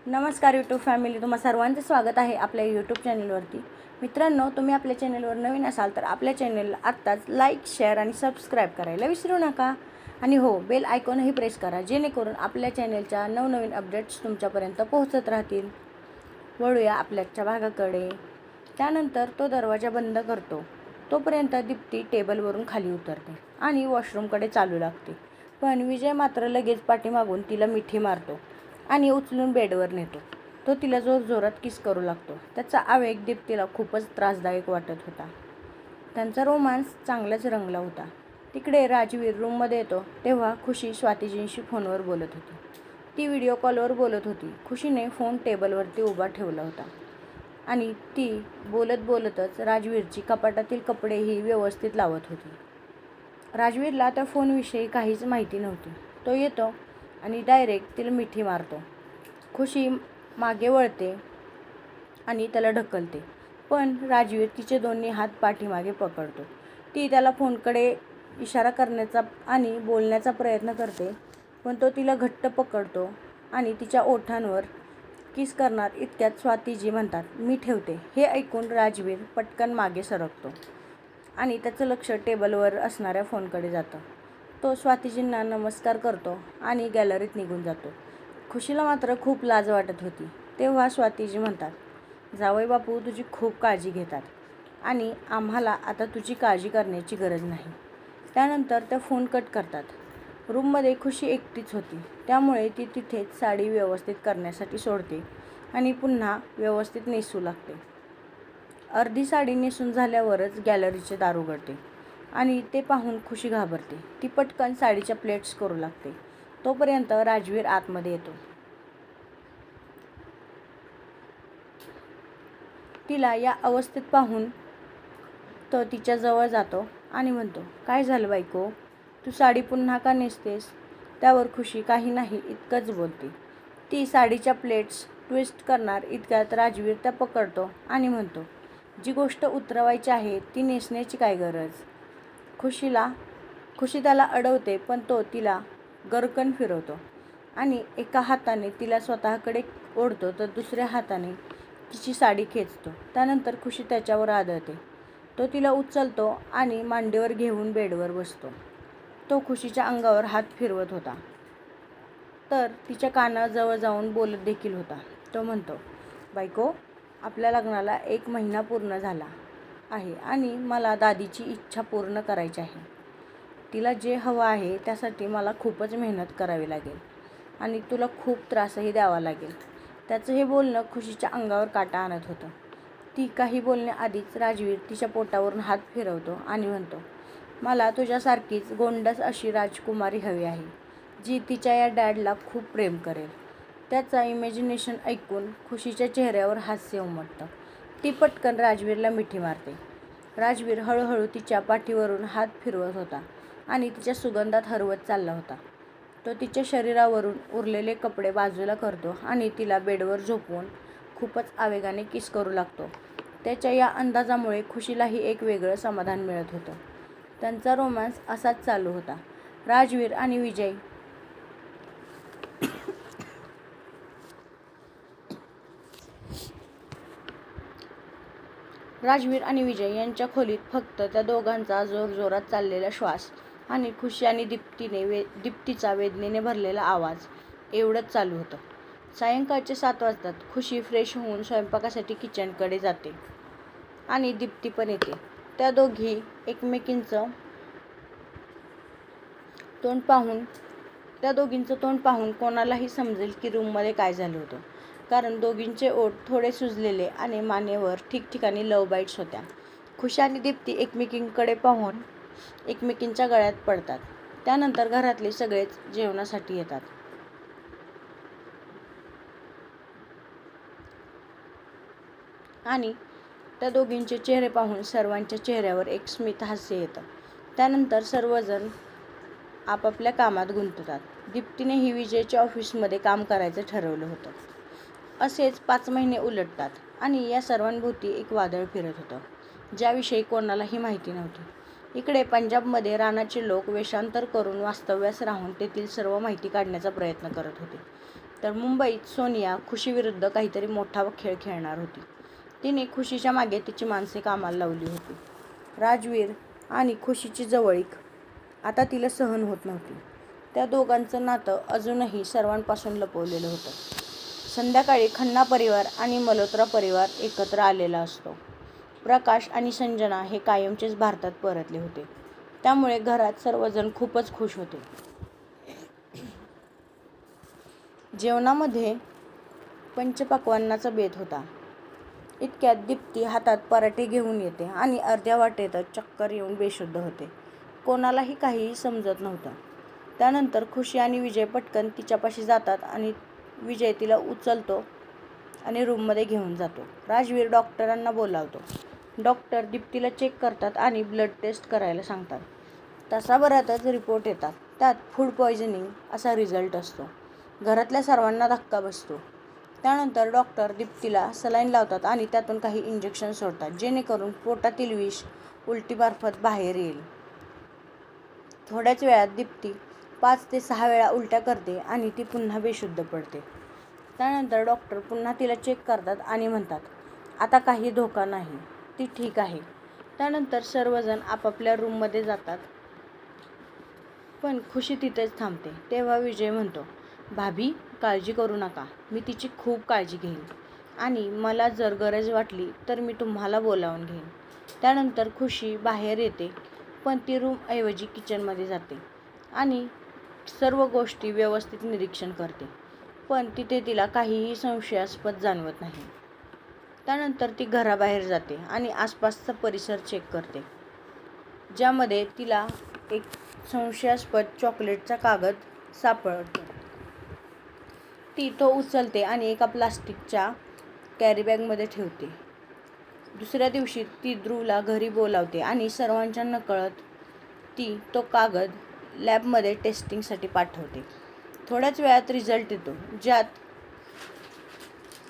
नमस्कार YouTube family, तुम्हा सर्वांचं स्वागत आहे आपल्या यूट्यूब चॅनलवरती. मित्रांनो, तुम्ही आपल्या चॅनलवर नवीन असाल तर आपल्या चॅनलला आत्ताच लाईक, शेअर आणि सबस्क्राईब करायला विसरू नका. आणि हो, बेल आयकॉनही प्रेस करा, जेणेकरून आपल्या चॅनलच्या नवनवीन अपडेट्स तुमच्यापर्यंत पोहोचत राहतील. वळूया आपल्याच्या भागाकडे. त्यानंतर तो दरवाजा बंद करतो. तोपर्यंत दीप्ती टेबलवरून खाली उतरते आणि वॉशरूमकडे चालू लागते. पण विजय मात्र लगेच पाठीमागून तिला मिठी मारतो आणि उचलून बेडवर नेतो. तो तिला जोरजोरात किस करू लागतो. त्याचा आवेग दीप्तीला खूपच त्रासदायक वाटत होता. त्यांचा रोमांस चांगलाच रंगला होता. तिकडे राजवीर रूममध्ये येतो तेव्हा खुशी स्वातीजींशी फोनवर बोलत होती. ती व्हिडिओ कॉलवर बोलत होती. खुशीने फोन टेबलवरती उभा ठेवला होता आणि ती बोलत बोलतच राजवीरची कपाटातील कपडेही व्यवस्थित लावत होती. राजवीरला त्या फोनविषयी काहीच माहिती नव्हती. तो येतो आणि डायरेक्ट तिला मिठी मारतो. खुशी मागे वळते आणि त्याला ढकलते, पण राजवीर तिचे दोन्ही हात पाठीमागे पकडतो. ती त्याला फोनकडे इशारा करण्याचा आणि बोलण्याचा प्रयत्न करते, पण तो तिला घट्ट पकडतो आणि तिच्या ओठांवर किस करणार इतक्यात स्वातीजी म्हणतात, "मी ठेवते." हे ऐकून राजवीर पटकन मागे सरकतो आणि त्याचं लक्ष टेबलवर असणाऱ्या फोनकडे जातं. तो स्वातीजींना नमस्कार करतो आणि गॅलरीत निघून जातो. खुशीला मात्र खूप लाज वाटत होती. तेव्हा स्वातीजी म्हणतात, "जावई बापू तुझी खूप काळजी घेतात आणि आम्हाला आता तुझी काळजी करण्याची गरज नाही." त्यानंतर त्या फोन कट करतात. रूममध्ये खुशी एकटीच होती, त्यामुळे ती तिथेच साडी व्यवस्थित करण्यासाठी सोडते आणि पुन्हा व्यवस्थित नेसू लागते. अर्धी साडी नेसून झाल्यावरच गॅलरीचे दार उघडते आणि ते पाहून खुशी घाबरते. ती पटकन साडीच्या प्लेट्स करू लागते. तोपर्यंत राजवीर आतमध्ये येतो. तिला या अवस्थेत पाहून तो तिच्या जवळ जातो आणि म्हणतो, "काय झालं बायको? तू साडी पुन्हा का नेसतेस?" त्यावर खुशी काही नाही इतकंच बोलते. ती साडीच्या प्लेट्स ट्विस्ट करणार इतक्यात राजवीर त्या पकडतो आणि म्हणतो, "जी गोष्ट उतरवायची आहे ती नेसण्याची काय गरज?" खुशी त्याला अडवते, पण तो तिला गरकन फिरवतो आणि एका हाताने तिला स्वतःकडे ओढतो तर दुसऱ्या हाताने तिची साडी खेचतो. त्यानंतर खुशी त्याच्यावर आदळते. तो तिला उचलतो आणि मांडीवर घेऊन बेडवर बसतो. तो खुशीच्या अंगावर हात फिरवत होता, तर तिच्या कानाजवळ जाऊन बोलत देखील होता. तो म्हणतो, "बायको, आपल्या लग्नाला 1 महिना पूर्ण झाला आहे आणि मला दादीची इच्छा पूर्ण करायची आहे. तिला जे हवं आहे त्यासाठी मला खूपच मेहनत करावी लागेल आणि तुला खूप त्रासही द्यावा लागेल." त्याचं हे बोलणं खुशीच्या अंगावर काटा आणत होतं. ती काही बोलण्याआधीच राजवीर तिच्या पोटावरून हात फिरवतो आणि म्हणतो, "मला तुझ्यासारखीच गोंडस अशी राजकुमारी हवी आहे, जी तिच्या या डॅडला खूप प्रेम करेल." त्याचा इमॅजिनेशन ऐकून खुशीच्या चेहऱ्यावर हास्य उमटतं. ती पटकन राजवीरला मिठी मारते. राजवीर हळूहळू तिच्या पाठीवरून हात फिरवत होता आणि तिच्या सुगंधात हरवत चालला होता. तो तिच्या शरीरावरून उरलेले कपडे बाजूला करतो आणि तिला बेडवर झोपवून खूपच आवेगाने किस करू लागतो. त्याच्या या अंदाजामुळे खुशीलाही एक वेगळं समाधान मिळत होतं. त्यांचा रोमांस असाच चालू होता. राजवीर आणि विजय यांच्या खोलीत फक्त त्या दोघांचा जोरजोरात चाललेला श्वास आणि खुशी आणि दीप्तीचा वेदनेने भरलेला आवाज एवढंच चालू होतं. सायंकाळचे 7 वाजतात. खुशी फ्रेश होऊन स्वयंपाकासाठी किचनकडे जाते आणि दीप्ती पण येते. त्या दोघींचं तोंड पाहून कोणालाही समजेल की रूममध्ये काय झालं होतं, कारण दोघींचे ओठ थोडे सुजलेले आणि मानेवर ठिकठिकाणी लव्ह बाईट्स होत्या. खुशी आणि दीप्ती एकमेकींकडे पाहून एकमेकींच्या गळ्यात पडतात. त्यानंतर घरातले सगळेच जेवणासाठी येतात आणि त्या दोघींचे चेहरे पाहून सर्वांच्या चेहऱ्यावर एक स्मित हास्य येतं. त्यानंतर सर्वजण आपापल्या कामात गुंततात. दीप्तीनेही विजयच्या ऑफिसमध्ये काम करायचं ठरवलं होतं. असेच 5 महिने उलटतात आणि या सर्वांभोवती एक वादळ फिरत होतं, ज्याविषयी कोणालाही माहिती नव्हती. इकडे पंजाबमध्ये रानाचे लोक वेषांतर करून वास्तव्यास राहून तेथील सर्व माहिती काढण्याचा प्रयत्न करत होते. तर मुंबईत सोनिया खुशीविरुद्ध काहीतरी मोठा खेळ खेळणार होती. तिने खुशीच्या मागे तिची माणसे कामाला लावली होती. राजवीर आणि खुशीची जवळीक आता तिला सहन होत नव्हती. त्या दोघांचं नातं अजूनही सर्वांपासून लपवलेलं होतं. संध्याकाळी खन्ना परिवार आणि मल्होत्रा परिवार एकत्र आलेला असतो. प्रकाश आणि संजना हे कायमचेच भारतात परतले होते. त्यामुळे घरात सर्वजण खूपच खुश होते. जेवणामध्ये पंचपक्वान्नाचा बेत होता. इतक्यात दीप्ती हातात पराठे घेऊन येते आणि अर्ध्या वाटेतच चक्कर येऊन बेशुद्ध होते. कोणालाही काहीही समजत नव्हतं. त्यानंतर खुशी आणि विजय पटकन तिच्यापाशी जातात आणि विजय तिला उचलतो आणि रूममध्ये घेऊन जातो. राजवीर डॉक्टरांना बोलावतो. डॉक्टर दीप्तीला चेक करतात आणि ब्लड टेस्ट करायला सांगतात. तासाभरातच रिपोर्ट येतात. त्यात फूड पॉयझनिंग असा रिझल्ट असतो. घरातल्या सर्वांना धक्का बसतो. त्यानंतर डॉक्टर दीप्तीला सलाईन लावतात आणि त्यातून काही इंजेक्शन सोडतात, जेणेकरून पोटातील विष उलटीमार्फत बाहेर येईल. थोड्याच वेळात दीप्ती 5 ते 6 वेळा उलट्या करते आणि ती पुन्हा बेशुद्ध पडते. त्यानंतर डॉक्टर पुन्हा तिला चेक करतात आणि म्हणतात, आता काही धोका नाही, ती ठीक आहे. त्यानंतर सर्वजण आपापल्या रूममध्ये जातात. पण खुशी तिथेच थांबते. तेव्हा विजय म्हणतो, भाभी काळजी करू नका, मी तिची खूप काळजी घेईन आणि मला जर गरज वाटली तर मी तुम्हाला बोलावून घेईन. त्यानंतर खुशी बाहेर येते, पण ती रूमऐवजी किचनमध्ये जाते आणि सर्व गोष्टी व्यवस्थित निरीक्षण करते. पण तिथे तिला काहीही संशयास्पद जाणवत नाही. त्यानंतर ती घराबाहेर जाते आणि आसपासचा परिसर चेक करते, ज्यामध्ये तिला एक संशयास्पद चॉकलेटचा कागद सापडतो. ती तो उचलते आणि एका प्लास्टिकच्या कॅरीबॅगमध्ये ठेवते. दुसऱ्या दिवशी ती ध्रुवला घरी बोलावते आणि सर्वांच्या नकळत ती तो कागद लॅबमध्ये टेस्टिंगसाठी पाठवते. थोड्याच वेळात रिझल्ट येतो, ज्यात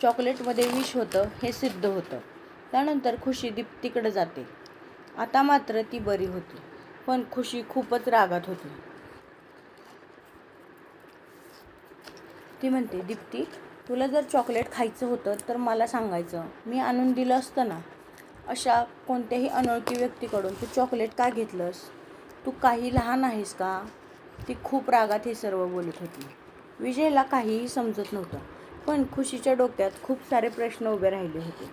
चॉकलेटमध्ये विष होतं हे सिद्ध होतं. त्यानंतर खुशी दीप्तीकडे जाते. आता मात्र ती बरी होती, पण खुशी खूपच रागात होती. ती म्हणते, दीप्ती, तुला जर चॉकलेट खायचं होतं तर मला सांगायचं, मी आणून दिलं असतं ना. अशा कोणत्याही अनोळखी व्यक्तीकडून तू चॉकलेट का घेतलंस? तू काही लहान आहेस का? ती खूप रागात हे सर्व बोलत होती. विजयला काहीही समजत नव्हतं, पण खुशीच्या डोक्यात खूप सारे प्रश्न उभे राहिले होते.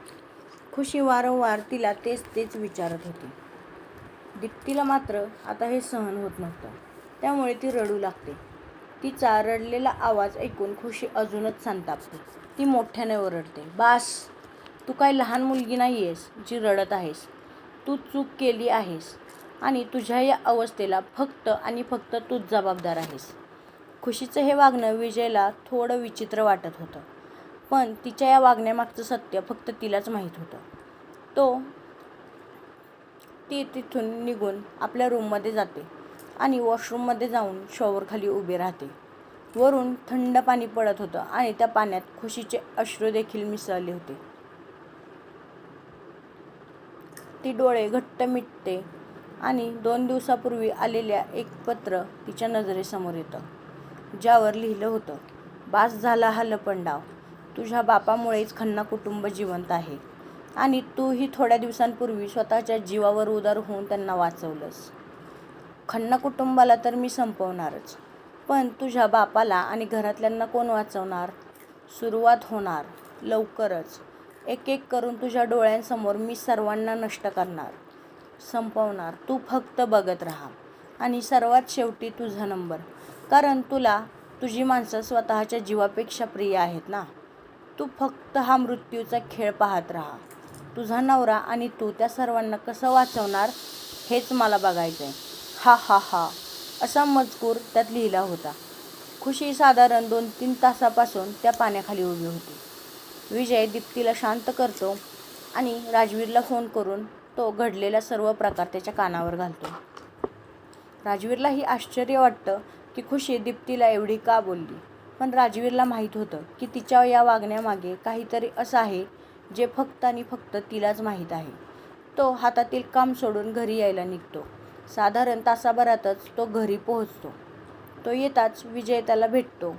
खुशी वारंवार तिला तेच विचारत होती. दीप्तीला मात्र आता हे सहन होत नव्हतं. त्यामुळे ती रडू लागते. तिचा रडलेला आवाज ऐकून खुशी अजूनच संतापते. ती मोठ्याने ओरडते, बास, तू काय लहान मुलगी नाही आहेस जी रडत आहेस. तू चूक केली आहेस आणि तुझ्या या अवस्थेला फक्त आणि फक्त तूच जबाबदार आहेस. खुशीचं हे वागणं विजयला थोडं विचित्र वाटत होतं, पण तिच्या या वागण्यामागचं सत्य फक्त तिलाच माहीत होतं. ती तिथून निघून आपल्या रूममध्ये जाते आणि वॉशरूममध्ये जाऊन शॉवरखाली उभी राहते. वरून थंड पाणी पडत होतं आणि त्या पाण्यात खुशीचे अश्रू देखील मिसळले होते. ती डोळे घट्ट मिटते आणि 2 दिवसापूर्वी आलेल्या एक पत्र तिच्या नजरेसमोर येतं, ज्यावर लिहिलं होतं, बास झाला हा लपंडाव. तुझ्या बापामुळेच खन्ना कुटुंब जिवंत आहे आणि तूही थोड्या दिवसांपूर्वी स्वतःच्या जीवावर उदार होऊन त्यांना वाचवलंस. खन्ना कुटुंबाला तर मी संपवणारच, पण तुझ्या बापाला आणि घरातल्यांना कोण वाचवणार? सुरुवात होणार लवकरच. एक एक करून तुझ्या डोळ्यांसमोर मी सर्वांना नष्ट करणार, संपवणार. तू फक्त बघत राहा. आणि सर्वात शेवटी तुझा नंबर, कारण तुला तुझी माणसं स्वतःच्या जीवापेक्षा प्रिय आहेत ना. तू फक्त हा मृत्यूचा खेळ पाहत राहा. तुझा नवरा आणि तू त्या सर्वांना कसं वाचवणार हेच मला बघायचं आहे. हा हा हा, असा मजकूर त्यात लिहिला होता. खुशी साधारण 2-3 तासापासून त्या पाण्याखाली उभी होती. विजय दीप्तीला शांत करतो आणि राजवीरला फोन करून तो घडलेला सर्व प्रकार त्याच्या कानावर घालतो. राजवीरलाही आश्चर्य वाटतं की खुशी दीप्तीला एवढी का बोलली, पण राजवीरला माहीत होतं की तिच्या या वागण्यामागे काहीतरी असं आहे जे फक्त आणि फक्त तिलाच माहीत आहे. तो हातातील काम सोडून घरी यायला निघतो. साधारण तासाभरातच तो घरी पोहोचतो. तो येताच विजय त्याला भेटतो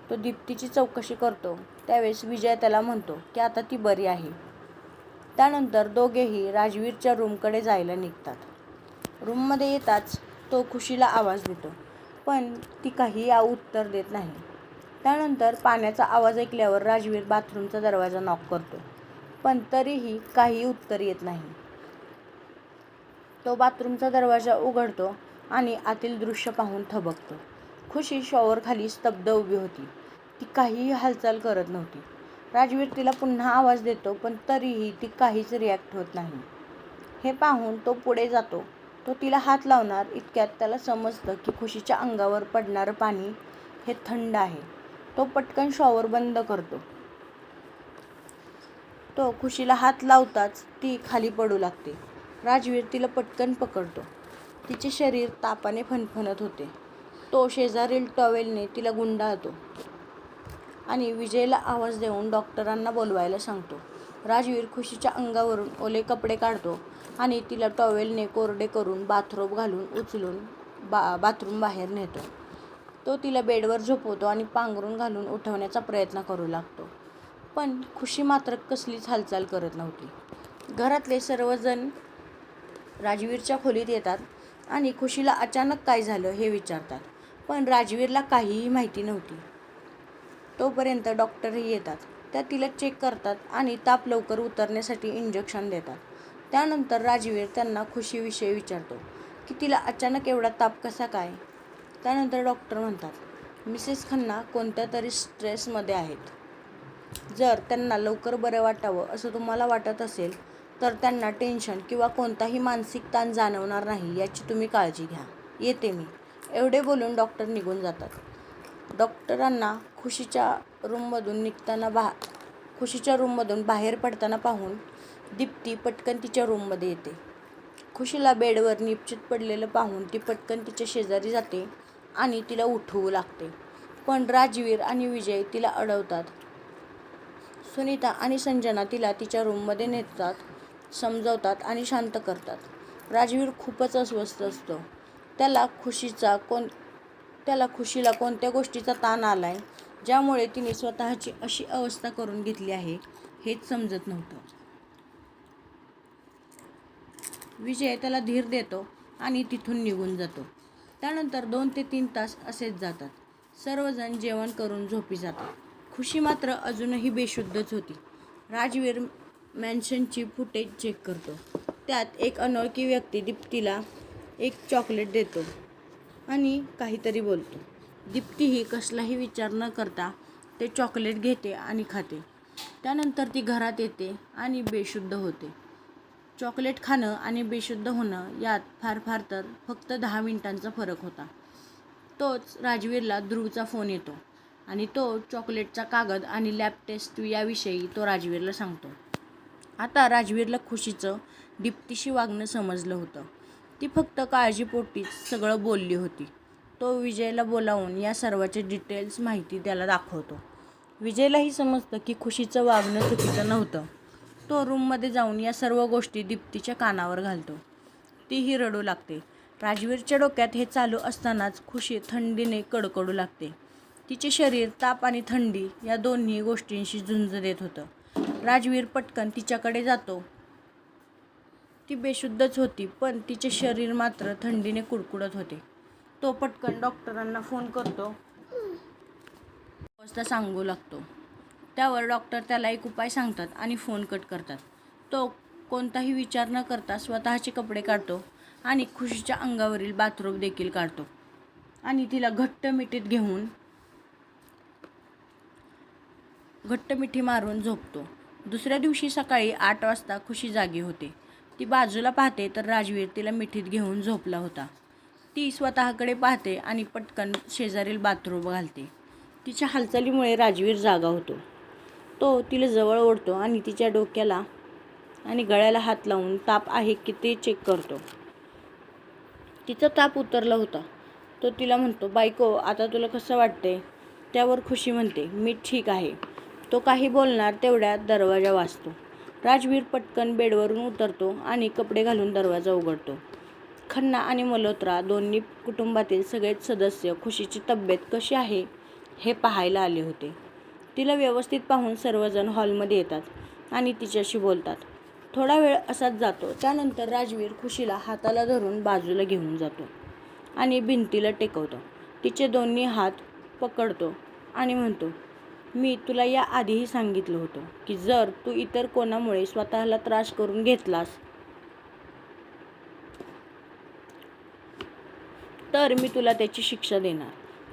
तो दीप्तीची चौकशी करतो त्यावेळेस विजय त्याला म्हणतो की आता ती बरी आहे. त्यानंतर दोघेही राजवीरच्या रूमकडे जायला निघतात. रूममध्ये येताच तो खुशीला आवाज देतो, पण ती काही उत्तर देत नाही. त्यानंतर पाण्याचा आवाज ऐकल्यावर राजवीर बाथरूमचा दरवाजा नॉक करतो, पण तरीही काही उत्तर येत नाही. तो बाथरूमचा दरवाजा उघडतो आणि आतील दृश्य पाहून थबकतो. खुशी शॉवरखाली स्तब्ध उभी होती. ती काहीही हालचाल करत नव्हती. राजवीर तिला पुन्हा आवाज देतो, पण तरीही ती काहीच रिॲक्ट होत नाही. हे पाहून तो पुढे जातो. तो तिला हात लावणार इतक्यात त्याला समजतं की खुशीच्या अंगावर पडणारं पाणी हे थंड आहे. तो पटकन शॉवर बंद करतो. तो खुशीला हात लावताच ती खाली पडू लागते. राजवीर तिला पटकन पकडतो. तिचे शरीर तापाने फणफणत होते. तो शेजारील टॉवेलने तिला गुंडाळतो आणि विजयला आवाज देऊन डॉक्टरांना बोलवायला सांगतो. राजवीर खुशीच्या अंगावरून ओले कपडे काढतो आणि तिला टॉवेलने कोरडे करून बाथरोब घालून उचलून बाथरूम बाहेर नेतो. तो तिला बेडवर झोपवतो आणि पांघरून घालून उठवण्याचा प्रयत्न करू लागतो, पण खुशी मात्र कसलीच हालचाल करत नव्हती. घरातले सर्वजण राजवीरच्या खोलीत येतात आणि खुशीला अचानक काय झालं हे विचारतात, पण राजवीरला काहीही माहिती नव्हती. तोपर्यंत डॉक्टरही येतात. त्या तिला चेक करतात आणि ताप लवकर उतरण्यासाठी इंजेक्शन देतात. त्यानंतर राजवीर त्यांना खुशीविषयी विचारतो की तिला अचानक एवढा ताप कसा काय. त्यानंतर डॉक्टर म्हणतात, मिसेस खन्ना कोणत्या तरी स्ट्रेसमध्ये आहेत. जर त्यांना लवकर बरं वाटावं असं तुम्हाला वाटत असेल तर त्यांना टेन्शन किंवा कोणताही मानसिक ताण जाणवणार नाही याची तुम्ही काळजी घ्या. येते मी. एवढे बोलून डॉक्टर निघून जातात. डॉक्टरांना खुशीच्या रूममधून बाहेर पडताना पाहून दीप्ती पटकन तिच्या रूममध्ये येते. खुशीला बेडवर निपचित पडलेलं पाहून ती पटकन तिच्या शेजारी जाते आणि तिला उठवू लागते, पण राजवीर आणि विजय तिला अडवतात. सुनीता आणि संजना तिला तिच्या रूममध्ये नेतात, समजावतात आणि शांत करतात. राजवीर खूपच अस्वस्थ असतो. त्याला खुशीला कोणत्या गोष्टीचा ताण आलाय ज्यामुळे तिने स्वतःची अशी अवस्था करून घेतली आहे हेच समजत नव्हतं. विजय त्याला धीर देतो आणि तिथून निघून जातो. त्यानंतर 2 ते 3 तास असेच जातात. सर्वजण जेवण करून झोपी जातात. खुशी मात्र अजूनही बेशुद्धच होती. राजवीर मॅन्शनची फुटेज चेक करतो. त्यात एक अनोळखी व्यक्ती दीप्तीला एक चॉकलेट देतो आणि काहीतरी बोलतो. दीप्तीही कसलाही विचार न करता ते चॉकलेट घेते आणि खाते. त्यानंतर ती घरात येते आणि बेशुद्ध होते. चॉकलेट खाणं आणि बेशुद्ध होणं यात फार तर फक्त 10 मिनिटांचा फरक होता. तोच राजवीरला ध्रुवचा फोन येतो आणि तो चॉकलेटचा कागद आणि लॅब टेस्ट याविषयी तो राजवीरला सांगतो. आता राजवीरला खुशीचं दीप्तीशी वागणं समजलं होतं. ती फक्त काळजीपोटीच सगळं बोलली होती. तो विजयला बोलावून या सर्वाची डिटेल्स माहिती त्याला दाखवतो. विजयलाही समजतं की खुशीचं वागणं चुकीचं नव्हतं. तो रूममध्ये जाऊन या सर्व गोष्टी दीप्तीच्या कानावर घालतो. तीही रडू लागते. राजवीरच्या डोक्यात हे चालू असतानाच खुशी थंडीने कडकडू लागते. तिचे शरीर ताप आणि थंडी या दोन्ही गोष्टींशी झुंज देत होतं. राजवीर पटकन तिच्याकडे जातो. ती बेशुद्धच होती, पण तिचे शरीर मात्र थंडीने कुडकुडत होते. तो पटकन डॉक्टरांना फोन करतो. अवस्था सांगू लागतो. त्यावर डॉक्टर त्याला एक उपाय सांगतात आणि फोन कट करतात. तो कोणताही विचार न करता स्वतःचे कपडे काढतो आणि खुशीच्या अंगावरील बाथरोब देखील काढतो आणि तिला घट्ट मिठी मारून झोपतो. दुसऱ्या दिवशी सकाळी 8 वाजता खुशी जागी होते. ती बाजूला पाहते तर राजवीर तिला मिठीत घेऊन झोपला होता. ती स्वतःकडे पाहते आणि पटकन शेजारील बाथरोब घालते. तिच्या हालचालीमुळे राजवीर जागा होतो. तो तिला जवळ ओढतो आणि तिच्या डोक्याला आणि गळ्याला हात लावून ताप आहे की ते चेक करतो. तिचा ताप उतरला होता. तो तिला म्हणतो, बायको आता तुला कसं वाटतंय? त्यावर खुशी म्हणते, मी ठीक आहे. तो काही बोलणार तेवढ्यात दरवाजा वाजतो. राजवीर पटकन बेडवरून उतरतो आणि कपडे घालून दरवाजा उघडतो. खन्ना आणि मल्होत्रा दोन्ही कुटुंबातील सगळेच सदस्य खुशीची तब्येत कशी आहे हे पाहायला आले होते. तिला व्यवस्थित पाहून सर्वजण हॉलमध्ये येतात आणि तिच्याशी बोलतात. थोडा वेळ असाच जातो. त्यानंतर राजवीर खुशीला हाताला धरून बाजूला घेऊन जातो आणि भिंतीला टेकवतो. तिचे दोन्ही हात पकडतो आणि म्हणतो, मी तुला या आधीही सांगितलं होतं की जर तू इतर कोणामुळे स्वतःला त्रास करून घेतलास तर मी तुला त्याची शिक्षा देणार.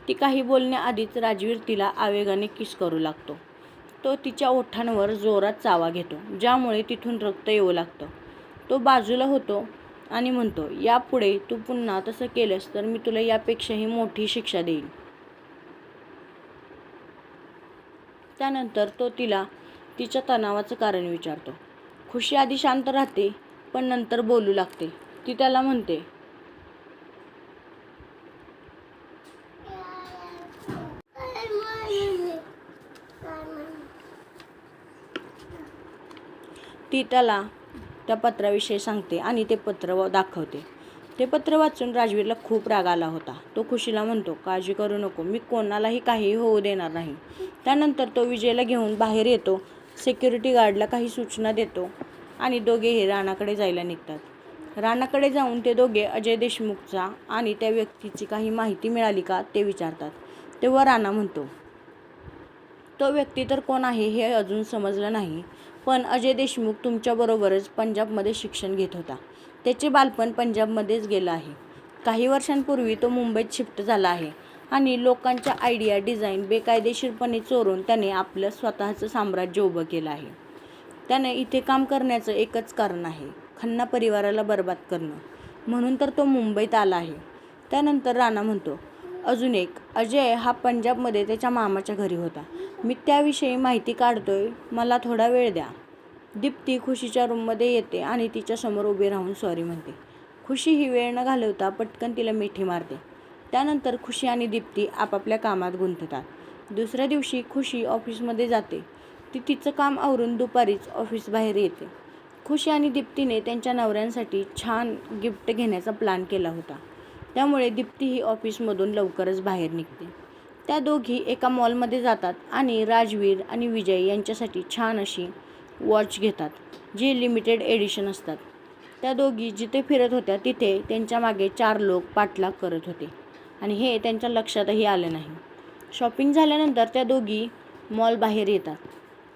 ती काही बोलण्याआधीच राजवीर तिला आवेगाने किस करू लागतो. तो तिच्या ओठांवर जोरात चावा घेतो, ज्यामुळे तिथून रक्त येऊ लागतं. तो बाजूला होतो आणि म्हणतो, यापुढे तू पुन्हा तसं केलंस तर मी तुला यापेक्षाही मोठी शिक्षा देईन. त्यानंतर तो तिला तिच्या तणावाचं कारण विचारतो. खुशी आधी शांत राहते, पण नंतर बोलू लागते. ती त्याला म्हणते, ती त्याला त्या पत्राविषयी सांगते आणि ते पत्र दाखवते. ते पत्र वाचून राजवीरला खूप राग आला होता. तो खुशीला म्हणतो, काळजी करू नको, मी कोणालाही काहीही होऊ देणार नाही. त्यानंतर तो विजयला घेऊन बाहेर येतो, सिक्युरिटी गार्डला काही सूचना देतो आणि दोघेही राणाकडे जायला निघतात. राणाकडे जाऊन ते दोघे अजय देशमुखचा आणि त्या व्यक्तीची काही माहिती मिळाली का ते विचारतात. तेव्हा राणा म्हणतो, तो व्यक्ती तर कोण आहे हे अजून समजलं नाही, पण अजय देशमुख तुमच्याबरोबरच पंजाबमध्ये शिक्षण घेत होता. त्याचे बालपण पंजाबमध्येच गेलं आहे. काही वर्षांपूर्वी तो मुंबईत शिफ्ट झाला आहे आणि लोकांच्या आयडिया डिझाईन बेकायदेशीरपणे चोरून त्याने आपलं स्वतःचं साम्राज्य उभं केलं आहे. त्याने इथे काम करण्याचं एकच कारण आहे, खन्ना परिवाराला बर्बाद करणं. म्हणून तर तो मुंबईत आला आहे. त्यानंतर राणा म्हणतो, अजून एक, अजय हा पंजाबमध्ये त्याच्या मामाच्या घरी होता. मी त्याविषयी माहिती काढतोय, मला थोडा वेळ द्या. दीप्ती खुशीच्या रूममध्ये येते आणि तिच्यासमोर उभी राहून सॉरी म्हणते. खुशी ही वेळ न घालवता पटकन तिला मिठी मारते. त्यानंतर खुशी आणि दीप्ती आपापल्या कामात गुंततात. दुसऱ्या दिवशी खुशी ऑफिसमध्ये जाते. ती तिचं काम आवरून दुपारीच ऑफिस बाहेर येते. खुशी आणि दीप्तीने त्यांच्या नवऱ्यांसाठी छान गिफ्ट घेण्याचा प्लॅन केला होता. त्यामुळे दीप्ती ही ऑफिसमधून लवकरच बाहेर निघते. त्या दोघी एका मॉलमध्ये जातात आणि राजवीर आणि विजय यांच्यासाठी छान अशी वॉच घेतात, जी लिमिटेड एडिशन असतात. त्या दोघी जिथे फिरत होत्या तिथे त्यांच्या मागे 4 लोक पाठलाग करत होते आणि हे त्यांच्या लक्षातही आलं नाही. शॉपिंग झाल्यानंतर त्या दोघी मॉल बाहेर येतात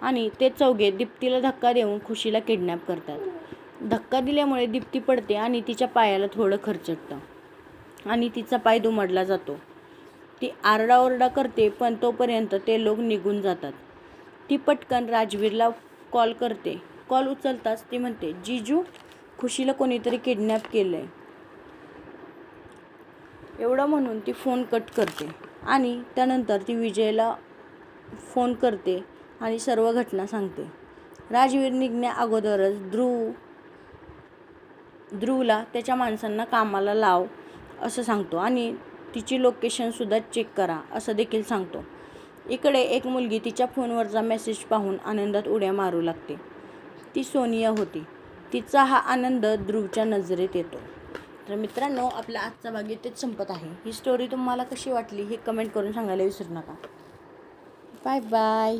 आणि ते चौघे दीप्तीला धक्का देऊन खुशीला किडनॅप करतात. धक्का दिल्यामुळे दीप्ती पडते आणि तिच्या पायाला थोडं खरचटतं आणि तिचा पाय दुमडला जातो. ती आरडाओरडा करते, पण तोपर्यंत ते लोक निघून जातात. ती पटकन राजवीरला कॉल करते. कॉल उचलताच ती म्हणते, जीजू, खुशीला कोणीतरी किडनॅप केलंय. एवढं म्हणून ती फोन कट करते आणि त्यानंतर ती विजयला फोन करते आणि सर्व घटना सांगते. राजवीर निघण्या अगोदरच ध्रुवला त्याच्या माणसांना कामाला लाव असं सांगतो आणि तिची लोकेशनसुद्धा चेक करा असं देखील सांगतो. इकडे एक मुलगी तिच्या फोनवरचा मेसेज पाहून आनंदात उड्या मारू लागते. ती सोनिया होती. तिचा हा आनंद ध्रुवच्या नजरेत येतो. तर मित्रांनो, आपला आजचा भाग इथेच संपत आहे. ही स्टोरी तुम्हाला कशी वाटली हे कमेंट करून सांगायला विसरू नका. Bye bye.